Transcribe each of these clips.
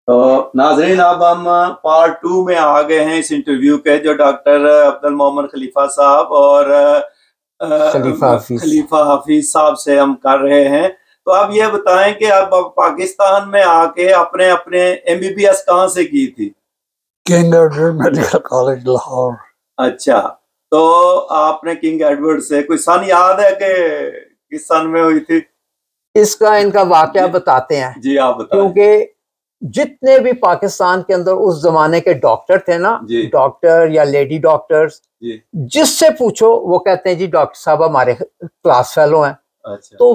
तो नाज़रीन, अब हम पार्ट 2 में आ गए हैं इस इंटरव्यू के, जो डॉक्टर अब्दुल मोमिन खलीफा साहब और खलीफा हाफिज साहब से हम कर रहे हैं। तो आप ये बताएं कि आप पाकिस्तान में आके अपने अपने MBBS कहाँ से की थी? King Edward medical college Lahore. अच्छा, तो आपने किंग एडवर्ड से कोई सन याद है कि किस सन में हुई थी? इसका इनका वाकया बताते हैं जी, आप बताएं। क्योंकि जितने भी पाकिस्तान के अंदर उस जमाने के डॉक्टर थे ना, डॉक्टर या लेडी डॉक्टर्स, जिससे पूछो वो कहते हैं जी डॉक्टर साहब हमारे क्लास फेलो हैं। अच्छा। तो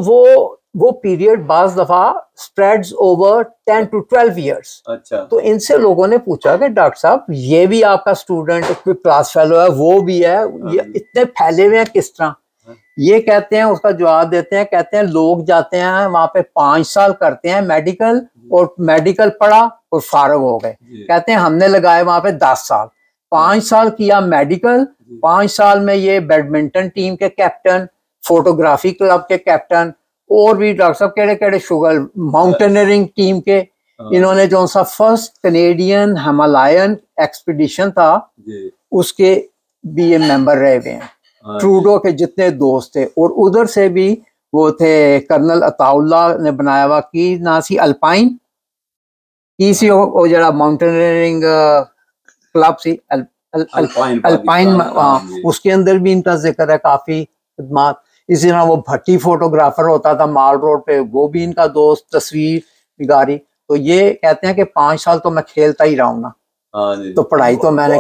वो पीरियड बाज दफा स्प्रेड्स ओवर 10 to 12 इयर्स। अच्छा। तो इनसे लोगों ने पूछा कि डॉक्टर साहब ये भी आपका स्टूडेंट क्लास फेलो है, वो भी है, ये इतने फैले हुए हैं किस तरह? ये कहते हैं, उसका जवाब देते हैं, कहते हैं लोग जाते हैं वहां पे 5 साल करते हैं मेडिकल, और मेडिकल पढ़ा और फारग हो गए। कहते हैं हमने लगाए वहां पे 10 साल, 5 साल किया मेडिकल, 5 साल में ये बैडमिंटन टीम के कैप्टन, फोटोग्राफी क्लब के कैप्टन, और भी डॉक्टर साहब केड़े केड़े शुगर माउंटेनियरिंग टीम के, इन्होंने जो सा फर्स्ट कैनेडियन हिमालयन एक्सपीडिशन था उसके भी ये मेंबर रहे हुए हैं। ट्रूडो के जितने दोस्त थे, और उधर से भी वो थे कर्नल अताउल्ला ने बनाया हुआ की ना सी अल्पाइन की सी वो जरा माउंटेनियरिंग क्लब सी अल्पाइन, उसके अंदर भी इनका जिक्र है काफी खिदमत। इसी तरह वो भट्टी फोटोग्राफर होता था माल रोड पे, वो भी इनका दोस्त, तस्वीर निगारी। तो ये कहते हैं कि 5 साल तो मैं खेलता ही रहा हूँ ना, तो पढ़ाई तो मैंने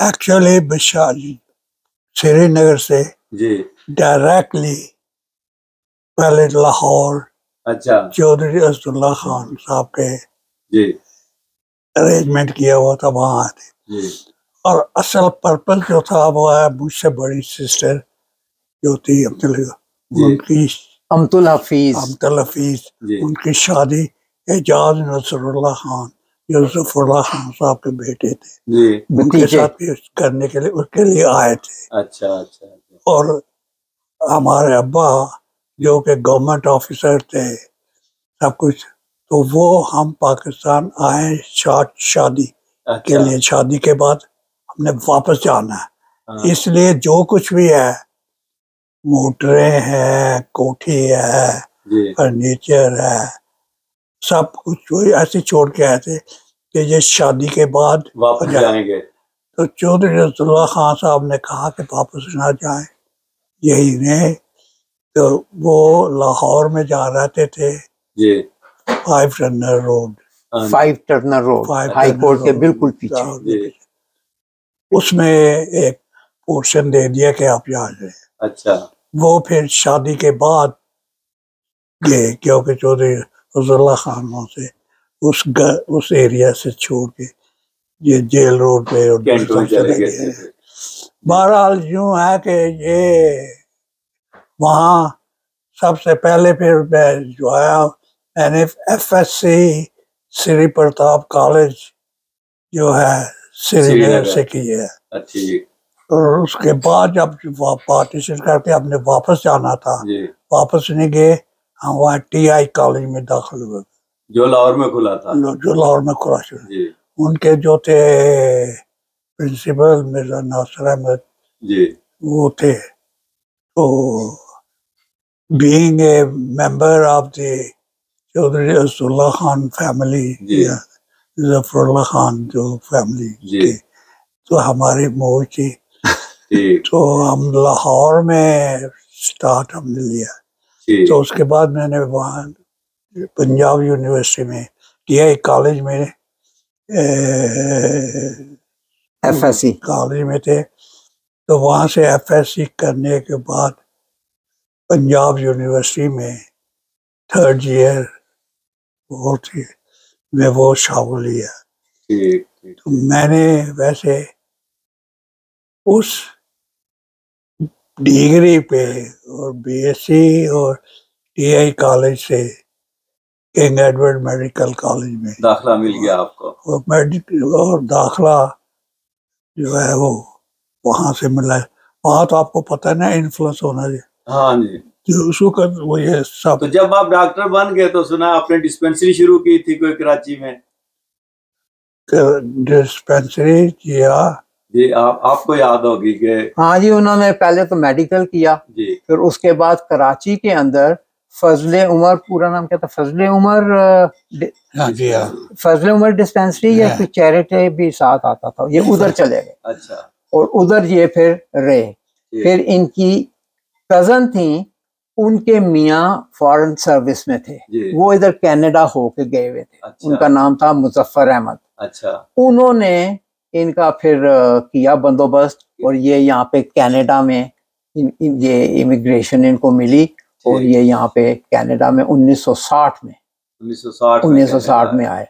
एक्चुअली बिशाली श्रीनगर से डायरेक्टली पहले लाहौर, अच्छा, चौधरी अब्दुल्ला खान साहब के अरेंजमेंट किया हुआ था, वहाँ आए थे। और असल पर्पस जो था वो है, मुझसे बड़ी सिस्टर जो थी उनकी अमतुल हफीज, उनकी शादी एजाज नसरुल्लाह खान यूसुफुल्लाह खान साहब के बेटे थे, उनके साथ भी करने के लिए उसके लिए आए थे। अच्छा अच्छा। और हमारे अब्बा जो कि गवर्नमेंट ऑफिसर थे सब कुछ, तो वो हम पाकिस्तान आए शादी के लिए। शादी के बाद हमने वापस जाना है, इसलिए जो कुछ भी है, मोटरें हैं, कोठी है, फर्नीचर है, सब कुछ ऐसे छोड़ के आए थे कि ये शादी के बाद वापस जाएंगे। तो चौधरी अब्दुल्ला खान साहब ने कहा कि वापस ना जाएं, यही रहे। तो वो लाहौर में जा रहते थे, 5 टर्नर रोड, हाई कोर्ट के बिल्कुल पीछे। उसमें एक पोर्शन दे दिया कि आप यहाँ जाए। अच्छा। वो फिर शादी के बाद गए, क्योंकि चौधरी अब्दुल्ला खान से उस एरिया से छोड़ के ये जेल रोड पे और चले गए। बहरहाल यूं है कि ये वहाँ सबसे पहले फिर जो आया, मैंने FSC श्री प्रताप कॉलेज जो है श्रीनगर से की है। और उसके बाद जब पार्टीशन करके हमने वापस जाना था, वापस नहीं गए, हम वहाँ TI कॉलेज में दाखिल हुए जो लाहौर में खुला था। जो लाहौर में खुला था। उनके जो थे प्रिंसिपल मिर्जा नासिर अहमद वो थे। तो being a member of the Chaudhary Abdullah Khan family, Zafarullah Khan जो फैमिली थी, तो हमारी मोह थी। तो हम लाहौर में स्टार्ट हमने लिया। तो उसके बाद मैंने वहाँ पंजाब यूनिवर्सिटी में TI कॉलेज में FSC कॉलेज में थे। तो वहाँ से FSC करने के बाद पंजाब यूनिवर्सिटी में 3rd ईयर वो थी, मैं वो शामिल लिया। तो मैंने वैसे उस डिग्री पे और BSc और TI कॉलेज से किंग एडवर्ड मेडिकल कॉलेज में दाखला मिल गया आपको। और दाखला जो है वो वहाँ से मिला है। वहाँ तो आपको पता है ना, इन्फ्लुएंस होना चाहिए। हाँ जी। जो उसको कर वो ये सब। तो जब आप डॉक्टर बन गए तो सुना आपने डिस्पेंसरी शुरू की थी कोई कराची में? डिस्पेंसरी किया जी, आपको याद होगी कि हाँ जी, उन्होंने पहले तो मेडिकल किया जी, फिर उसके बाद कराची के अंदर फजले उमर, पूरा नाम क्या था, फजले उमर हाँ जी हाँ फजले उमर डिस्पेंसरी या हाँ। फिर चैरिटी भी साथ आता था, ये उधर चले गए अच्छा और उधर ये फिर रहे। जी, फिर इनकी कजन थी, उनके मियाँ फॉरेन सर्विस में थे, जी, वो इधर कनाडा होके गए हुए थे। अच्छा, उनका नाम था मुजफ्फर अहमद। अच्छा, उन्होंने इनका फिर किया बंदोबस्त और ये यहाँ पे कनाडा में ये इमिग्रेशन इनको मिली और ये यहाँ पे कनाडा में 1960 में 1960 में आए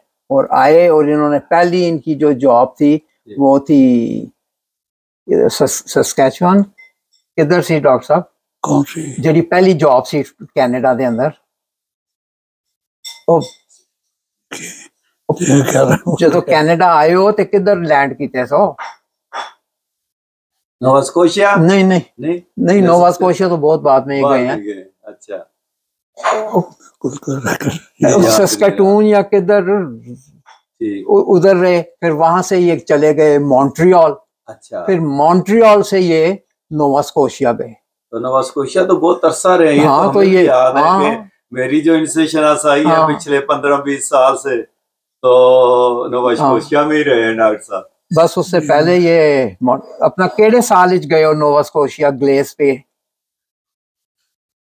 और इन्होंने पहली इनकी जो जॉब थी वो थी सस्कैचुअन। किधर सी डॉक्टर साहब? कौन सी? जी पहली जॉब सी कनाडा के अंदर जो कनाडा आए हो तो किधर लैंड कीते सो? Nova Scotia? नहीं नोवा स्कोशिया तो बहुत बाद में गए हैं। अच्छा, सस्कैटून या किधर उधर रहे, फिर वहां से ये चले गए मॉन्ट्रियल। अच्छा, फिर मॉन्ट्रियल से ये नोवा स्कोशिया गए। तो नोवा स्कोशिया तो बहुत अरसा रहे। हाँ, तो ये याद है कि मेरी जो इनसे शनासाई है पिछले 15-20 साल से तो नोवा स्कोशिया में ही रहे हैं डॉक्टर साहब। बस उससे पहले ये अपना केड़े साल इच गए हो नोवा स्कोशिया ग्लेस पे?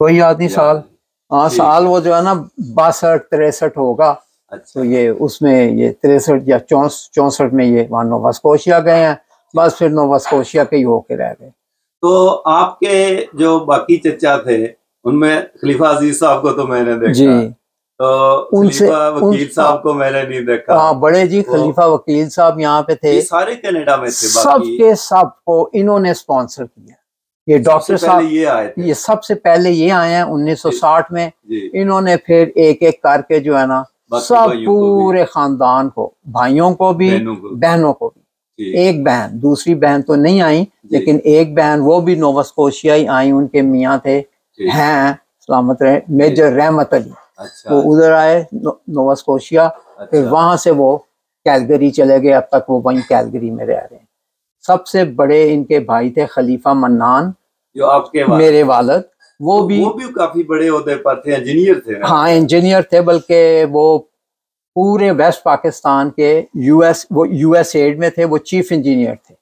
कोई याद नहीं साल? हाँ साल वो जो है ना 62-63 होगा। अच्छा। तो ये उसमें ये 63 या 64 में ये वहाँ नोवा स्कोशिया गए हैं। बस फिर नोवा स्कोशिया के ही होके रह गए। तो आपके जो बाकी चचा थे उनमें खलीफा अजीज साहब को तो मैंने देखा जी, तो खलीफा वकील साहब को मैंने नहीं देखा। हाँ बड़े जी खलीफा वकील साहब यहाँ पे थे। ये सारे कनाडा में थे। सब के सब को इन्होंने स्पॉन्सर किया। ये डॉक्टर साहब ये आए थे। ये सबसे पहले ये आए हैं 1960 में। इन्होंने फिर एक एक करके जो है ना सब पूरे खानदान को, भाइयों को भी बहनों को भी, एक बहन, दूसरी बहन तो नहीं आई लेकिन एक बहन वो भी नोवा स्कोशिया ही आई। उनके मियाँ थे हैं सलामत रहे मेजर रहमत अली। अच्छा। वो उधर आए नोवा स्कोशिया। अच्छा। फिर वहां से वो कैलगरी चले गए। अब तक वो वहीं कैलगरी में रह रहे हैं। सबसे बड़े इनके भाई थे खलीफा मन्नान जो आपके मेरे वालिद, वो भी काफी बड़े ओहदे पर थे, इंजीनियर थे ना? हाँ इंजीनियर थे, बल्कि वो पूरे वेस्ट पाकिस्तान के यूएस एड में थे। वो चीफ इंजीनियर थे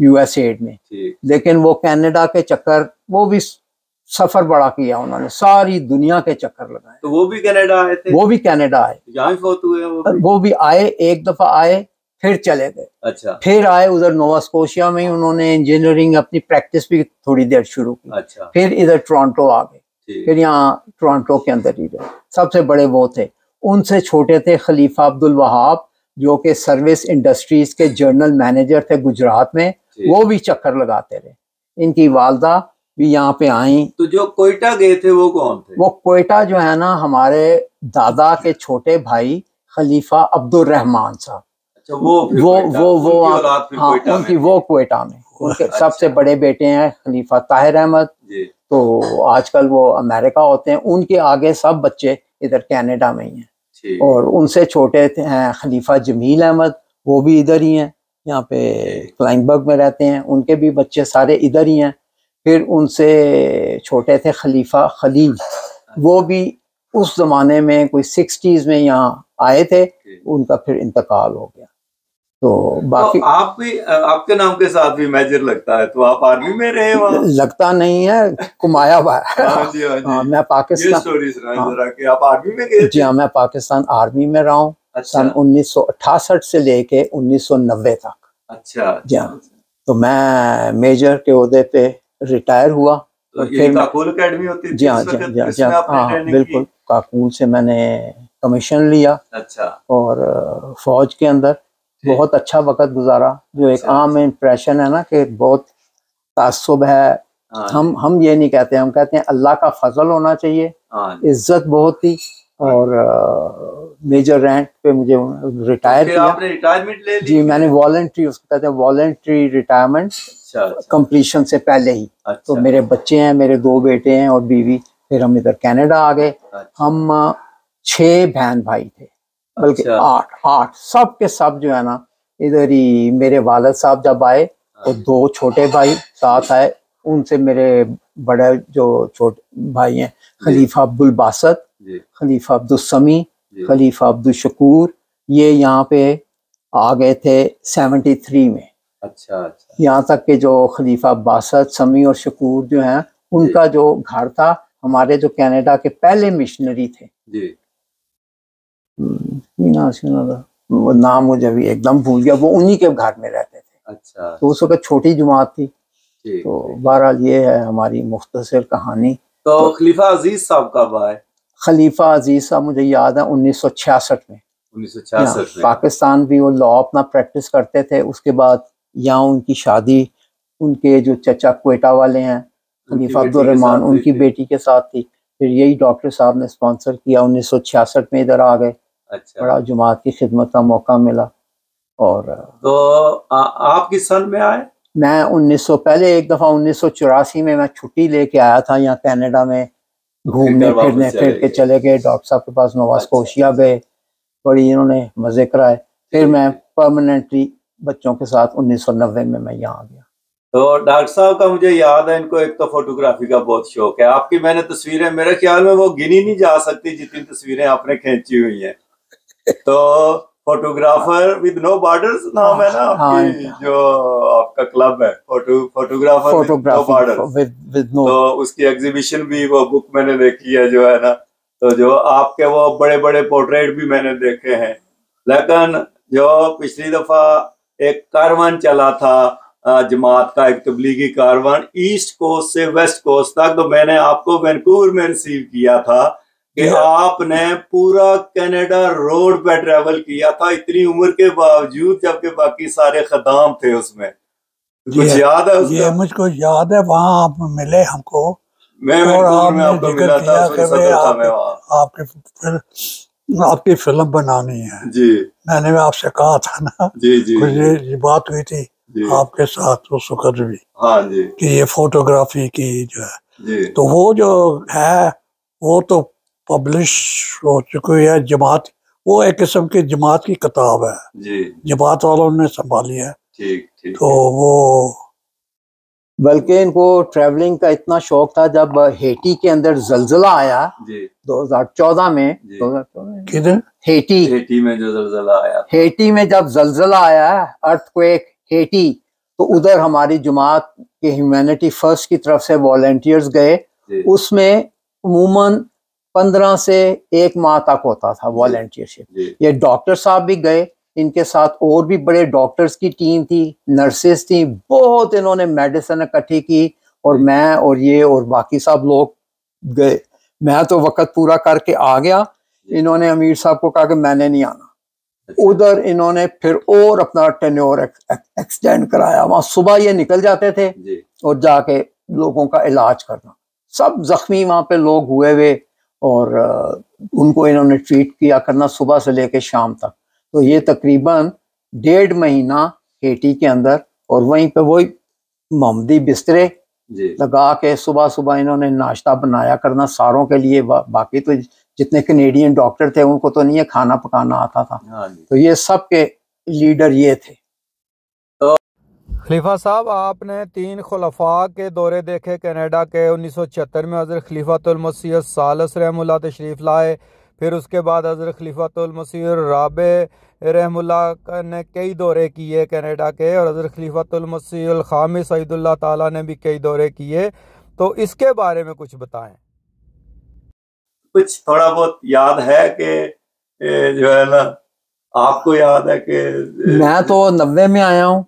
यूएस एड में। लेकिन वो कनाडा के चक्कर, वो भी सफर बड़ा किया उन्होंने, सारी दुनिया के चक्कर लगाए। तो वो भी कनाडा आए थे? वो भी कनाडा आए, यहाँ फौत हुए वो भी आए। एक दफा आए फिर चले गए। अच्छा। फिर आए उधर नोवा स्कोशिया में ही उन्होंने इंजीनियरिंग अपनी प्रैक्टिस भी थोड़ी देर शुरू की। अच्छा। फिर इधर टोरंटो आ गए, फिर यहाँ टोरंटो के अंदर ही रहे। सबसे बड़े वो थे। उनसे छोटे थे खलीफा अब्दुल वहाब जो कि सर्विस इंडस्ट्रीज के जनरल मैनेजर थे गुजरात में। वो भी चक्कर लगाते रहे। इनकी वालदा भी यहाँ पे आई। तो जो कोयटा गए थे वो कौन थे? वो कोयटा जो है ना हमारे दादा के छोटे भाई खलीफा अब्दुल रहमान साहब। अच्छा, वो उनकी वो कोयटा में उनके सबसे बड़े बेटे हैं खलीफा ताहिर अहमद। तो आजकल वो अमेरिका होते हैं। उनके आगे सब बच्चे इधर कनाडा में ही हैं। और उनसे छोटे हैं खलीफा जमील अहमद, वो भी इधर ही हैं, यहाँ पे फ्लाइंगबर्ग में रहते हैं। उनके भी बच्चे सारे इधर ही हैं। फिर उनसे छोटे थे खलीफा खलील, वो भी उस जमाने में कोई 60s में यहाँ आए थे। उनका फिर इंतकाल हो गया। तो बाकी तो आप भी, आपके नाम के साथ भी मेजर लगता है, तो आप आर्मी में रहे वहाँ? लगता नहीं है, कुमाया हुआ है। हाँ, मैं पाकिस्तान कि आप आर्मी में गए? जी हाँ, मैं पाकिस्तान आर्मी में रहा हूँ। अच्छा। सन 1968 से लेके 1990 तक। अच्छा। जी हाँ, तो मैं मेजर के ओहदे पे रिटायर हुआ। तो फिर काकुल एकेडमी होती थी? जी हाँ जी हाँ बिल्कुल, काकुल से मैंने कमीशन लिया। अच्छा। और फौज के अंदर बहुत अच्छा वक्त गुजारा। जो एक आम इम्प्रेशन है ना कि बहुत तासुब है, हम ये नहीं कहते, हम कहते हैं अल्लाह का फजल होना चाहिए। इज्जत बहुत थी। और मेजर रैंक पे मुझे रिटायर किया। आपने रिटायरमेंट ले ली? जी, मैंने वॉलंटरी, उसको कहते हैं वॉलंटरी रिटायरमेंट। अच्छा, कंप्लीशन से पहले ही। अच्छा, तो मेरे बच्चे हैं, मेरे 2 बेटे हैं और बीवी। फिर हम इधर कनाडा आ गए। अच्छा, हम 6 बहन भाई थे, बल्कि अच्छा, 8 सब के सब जो है ना इधर ही। मेरे वालिद साहब जब आए तो 2 छोटे भाई साथ आए, उनसे मेरे बड़े जो छोटे भाई हैं खलीफा अब्दुल बासत, खलीफा अब्दुल समी, खलीफा अब्दुल शकूर, ये यहाँ पे आ गए थे 73 में। अच्छा, अच्छा, यहाँ तक कि जो खलीफा बासत, समी और शकूर जो हैं उनका जो घर था, हमारे जो कनाडा के पहले मिशनरी थे जी, वो नाम मुझे भी एकदम भूल गया, वो उन्हीं के घर में रहते थे। अच्छा, तो उस वक्त छोटी जमात थी। ठीक, तो ठीक। बहरहाल ये है हमारी मुख्तसर कहानी। तो खलीफा अजीज साहब कब आए? खलीफा अजीज साहब मुझे याद है 1966 में। 1966 में। पाकिस्तान भी वो लॉ अपना प्रैक्टिस करते थे। उसके बाद यहाँ उनकी शादी उनके जो चचा क्वेटा वाले हैं खलीफा अब्दुल रहमान, उनकी बेटी के साथ थी। फिर यही डॉक्टर साहब ने स्पॉन्सर किया, 1966 में इधर आ गए। अच्छा, बड़ा जुमात की खिदमत का मौका मिला। और तो आप किस सन में आए? मैं 1900 पहले एक दफ़ा 1984 में मैं छुट्टी लेके आया था यहाँ कनाडा में घूमने फिरने, फिर के चले गए डॉक्टर साहब के पास, नोवा स्कोशिया गए, बड़ी इन्होंने मज़े कराए। फिर मैं परमानेंटली बच्चों के साथ 1990 में मैं यहाँ आ गया। तो डॉक्टर साहब का मुझे याद है, इनको एक तो फोटोग्राफी का बहुत शौक है। आपकी मैंने तस्वीरें, मेरे ख्याल में वो गिनी नहीं जा सकती जितनी तस्वीरें आपने खींची हुई हैं। तो फोटोग्राफर विद नो बॉर्डर्स नाम है ना आपकी, जो आपका क्लब है, फोटोग्राफर विद नो बॉर्डर्स। तो उसकी एग्जीबिशन भी, वो बुक मैंने देखी है जो है ना। तो जो आपके वो बड़े बड़े पोर्ट्रेट भी मैंने देखे हैं। लेकिन जो पिछली दफा एक कारवान चला था जमात का, एक तबलीगी कारवान ईस्ट कोस्ट से वेस्ट कोस्ट तक, तो मैंने आपको वैंकूवर में रिसीव किया था कि आपने पूरा कनाडा रोड पे ट्रेवल किया था, इतनी उम्र के बावजूद, जबकि बाकी सारे खदाम थे उसमें। कुछ याद है उसका? ये मुझको याद है, वहाँ आप मिले हमको। मैं वैंकूवर में आपको मिला था, आपकी फिल्म बनानी है जी। मैंने आपसे कहा था ना जी जी, ये बात हुई थी आपके साथ उस वक्त भी। हाँ जी, कि ये फोटोग्राफी की जो है जी। तो वो जो है वो तो पब्लिश हो चुकी है। जमात, वो एक किस्म की जमात की किताब है जी, जमात वालों ने संभाली है। ठीक ठीक। तो वो बल्कि इनको ट्रैवलिंग का इतना शौक था, जब हेटी के अंदर जलजला आया 2014 में, 2014 किधर हेटी में जो जलजला आया, हेटी में जब जलजला आया, अर्थक्वेक हेटी, तो उधर हमारी जमात के ह्यूमैनिटी फर्स्ट की तरफ से वॉलंटियर्स गए। उसमें उमूमन 15 से 1 माह तक होता था वॉलंटियरशिप। ये डॉक्टर साहब भी गए, इनके साथ और भी बड़े डॉक्टर्स की टीम थी, नर्सेस थी, बहुत इन्होंने मेडिसिन इकट्ठी की। और मैं और ये और बाकी सब लोग गए। मैं तो वक्त पूरा करके आ गया। इन्होंने अमीर साहब को कहा कि मैंने नहीं आना। उधर इन्होंने फिर और अपना टेन्योर एक्सटेंड कराया। वहां सुबह ये निकल जाते थे और जाके लोगों का इलाज करना। सब जख्मी वहां पे लोग हुए हुए, और उनको इन्होंने ट्रीट किया करना सुबह से लेके शाम तक। तो ये तकरीबन 1.5 महीना हेटी के अंदर, और वहीं पे वही मोहम्मदी बिस्तरे लगा के सुबह सुबह इन्होंने नाश्ता बनाया करना सारों के लिए। बाकी तो जितने कनेडियन डॉक्टर थे उनको तो नहीं है खाना पकाना आता था। तो ये सब के लीडर ये थे। खलीफा साहब, आपने 3 खुलफा के दौरे देखे कनाडा के। 1976 में हज़रत खलीफातुल मसीह सालिस रहमुल्लाह तशरीफ़ लाए। फिर उसके बाद हज़रत खलीफातुल मसीह राबे रहमुल्लाह ने कई दौरे किए कनाडा के, और हज़रत खलीफातुल मसीह खामिस सईदुल्लाह ताला ने भी कई दौरे किए। तो इसके बारे में कुछ बताएं। कुछ थोड़ा बहुत याद है कि जो है ना, आपको याद है कि मैं तो 90 में आया हूँ,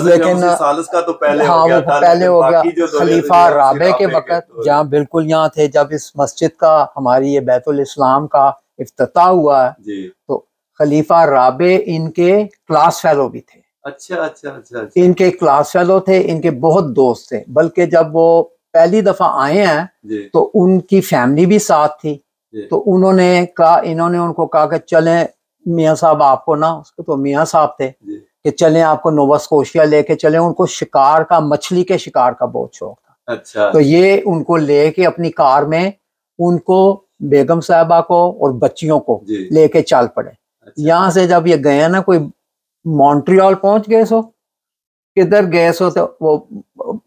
लेकिन सालिस का तो पहले हाँ, हो गया था। पहले हो गया खलीफा राबे के वक्त, जहाँ बिल्कुल यहाँ थे जब इस मस्जिद का, हमारी ये बैतुल इस्लाम का इफ्तिताह हुआ है। तो खलीफा राबे इनके क्लास फेलो भी थे। अच्छा। इनके क्लास फेलो थे, इनके बहुत दोस्त थे। बल्कि जब वो पहली दफा आए हैं तो उनकी फैमिली भी साथ थी। तो उन्होंने उनको कहा कि चलें मियाँ साहब आपको ना, उसको तो मियाँ साहब थे, कि चलें आपको नोवा स्कोशिया लेके चलें। उनको शिकार का, मछली के शिकार का बहुत शौक था। अच्छा। तो ये उनको लेके अपनी कार में उनको बेगम साहबा को और बच्चियों को लेके चल पड़े। अच्छा। यहाँ से जब ये गए ना, कोई मॉन्ट्रियल पहुंच गए सो, किधर गए सो, तो वो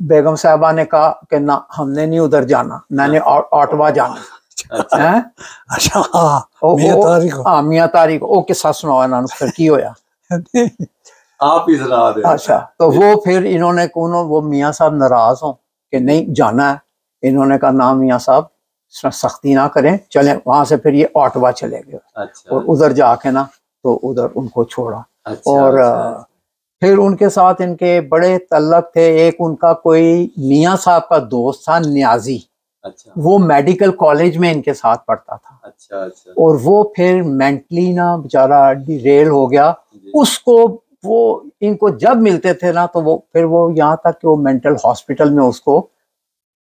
बेगम साहबा ने कहा कि ना हमने नहीं उधर जाना, मैंने ऑटवा जाना। अच्छा। हाँ, मियां तारिक ओ किस्सा सुनाओ ना, फिर की होया? आप ही सुना दे। अच्छा, तो वो फिर इन्होंने वो मियां साहब नाराज हो कि नहीं जाना है। इन्होंने कहा ना मियां साहब सख्ती ना करें, चलें। वहां से फिर ये ऑटवा चले गए। अच्छा। और उधर जाके ना तो उधर उनको छोड़ा। अच्छा। और फिर उनके साथ इनके बड़े तल्लक थे। एक उनका कोई मियां साहब का दोस्त था न्याजी। अच्छा। वो मेडिकल कॉलेज में इनके साथ पढ़ता था। अच्छा। अच्छा। और वो फिर मेंटली ना बेचारा डिरेल हो गया। उसको वो इनको जब मिलते थे ना तो वो यहाँ तक कि वो मेंटल हॉस्पिटल में उसको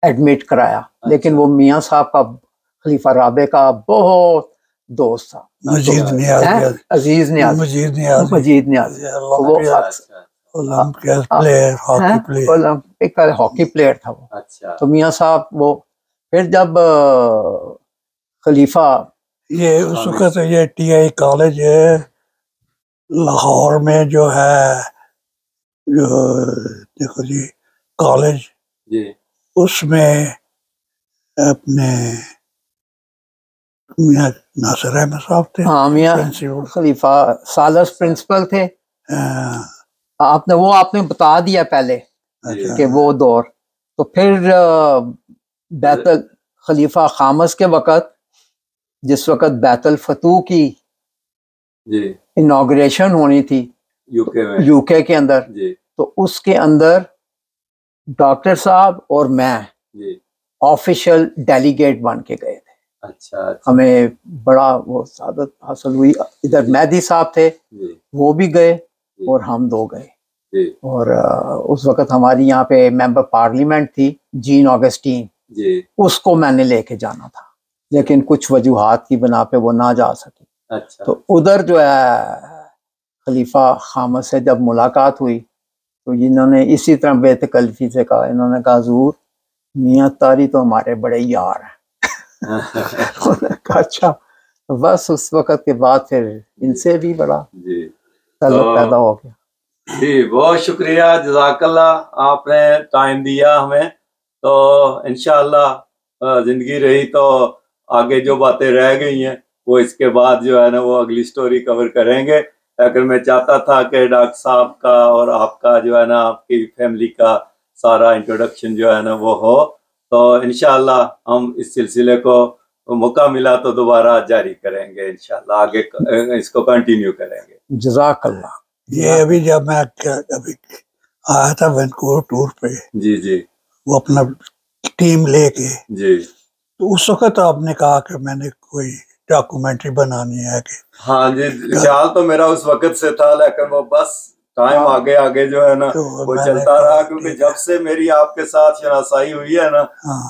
एडमिट कराया। अच्छा। लेकिन वो मियां साहब का, खलीफा राबे का बहुत दोस्त था। मजीद नियाज़ी, अजीज नियाज़ी, मजीद नियाज़ी वो ओलंपिक का हॉकी प्लेयर था वो। अच्छा। तो मियां साहब वो फिर जब खलीफा, ये उस वक्त ये TI कॉलेज है लाहौर में जो है, जो देखो जी कॉलेज, उसमें अपने मियां नासिर अहमद साहब थे। हाँ, मियां खलीफा सालस प्रिंसिपल थे। आपने बता दिया पहले। अच्छा। कि वो दौर। तो फिर बैतल खलीफा खामस के वक़्त, जिस वक़्त बैतल फतू की इनॉग्रेशन होनी थी यूके के अंदर, तो उसके अंदर डॉक्टर साहब और मैं ऑफिशियल डेलीगेट बन के गए थे। अच्छा। अच्छा। हमें बड़ा वो सादत हासिल हुई। इधर मेहदी साहब थे, वो भी गए और हम दो गए। और उस वक़्त हमारी यहाँ पे मेंबर पार्लियामेंट थी जीन ऑगस्टीन, उसको मैंने लेके जाना था, लेकिन कुछ वजूहात की बना पे वो ना जा सकी। अच्छा। तो उधर जो है खलीफा खामस से जब मुलाकात हुई तो इन्होंने इसी तरह बेतकल्फी से कहा, इन्होंने कहा हुजूर मियां तारी तो हमारे बड़े यार हैं। अच्छा। तो बस उस वक़्त के बाद फिर इनसे भी बड़ा ताल्लुक पैदा हो गया। जी, बहुत शुक्रिया, जज़ाकल्लाह, आपने टाइम दिया हमें। तो इंशाअल्लाह जिंदगी रही तो आगे जो बातें रह गई हैं वो इसके बाद जो है ना वो अगली स्टोरी कवर करेंगे। लेकिन मैं चाहता था कि डॉक्टर साहब का और आपका जो है ना, आपकी फैमिली का सारा इंट्रोडक्शन जो है ना वो हो। तो इंशाअल्लाह हम इस सिलसिले को मौका मिला तो दोबारा जारी करेंगे। इंशाअल्लाह आगे इसको कंटिन्यू करेंगे। जज़ाकल्लाह। ये अभी जब मैं अभी आया था वैनकूवर टूर पे, जी, वो अपना टीम लेके, जी, तो उस वक्त आपने कहा कि मैंने कोई डॉक्यूमेंट्री बनानी है कि, हाँ जी, ख्याल तो मेरा उस वक्त से था, लेकिन वो बस टाइम आगे आगे जो है ना तो वो चलता रहा। क्योंकि जब से मेरी आपके साथ शनासाई हुई है ना,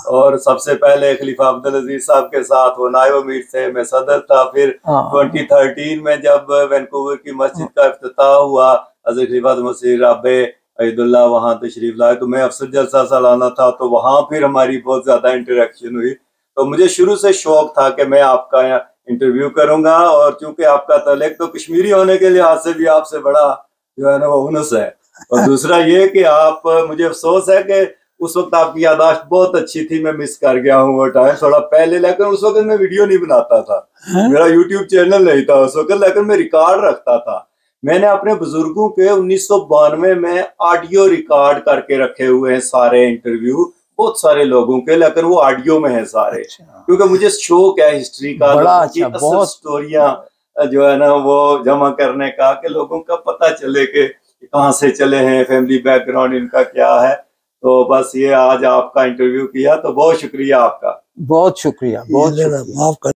और सबसे पहले खलीफा अब्दुल अजीज साहब के साथ वो नायब अमीर थे, मैं सदर था। फिर 2013 में जब वैनकूवर की मस्जिद का इफ्तिताह हुआ, हज़रत खलीफा मसीह राबे अयदुल्लाह वहाँ तशरीफ लाए, तो मैं अफसर जलसा सालाना था, तो वहाँ फिर हमारी बहुत ज्यादा इंटरेक्शन हुई। तो मुझे शुरू से शौक था कि मैं आपका इंटरव्यू करूंगा, और चूंकि आपका तलक तो कश्मीरी होने के लिहाज से भी आपसे बड़ा जो है ना वो उनस है। और दूसरा ये कि आप, मुझे अफसोस है कि उस वक्त आपकी यादाश्त बहुत अच्छी थी, मैं मिस कर गया हूँ वो टाइम थोड़ा पहले। लेकिन उस वक्त मैं वीडियो नहीं बनाता था, मेरा यूट्यूब चैनल नहीं था उस वक्त, लेकिन मैं रिकॉर्ड रखता था। मैंने अपने बुजुर्गों के 1992 में ऑडियो रिकॉर्ड करके रखे हुए हैं सारे इंटरव्यू, बहुत सारे लोगों के, लेकिन वो ऑडियो में है सारे। अच्छा। क्योंकि मुझे शौक है हिस्ट्री का, बड़ा अच्छा, बहुत स्टोरियां जो है ना वो जमा करने का, कि लोगों का पता चले कि कहाँ से चले हैं, फैमिली बैकग्राउंड इनका क्या है। तो बस ये आज आपका इंटरव्यू किया, तो बहुत शुक्रिया आपका। बहुत शुक्रिया, बहुत शुक्रिया।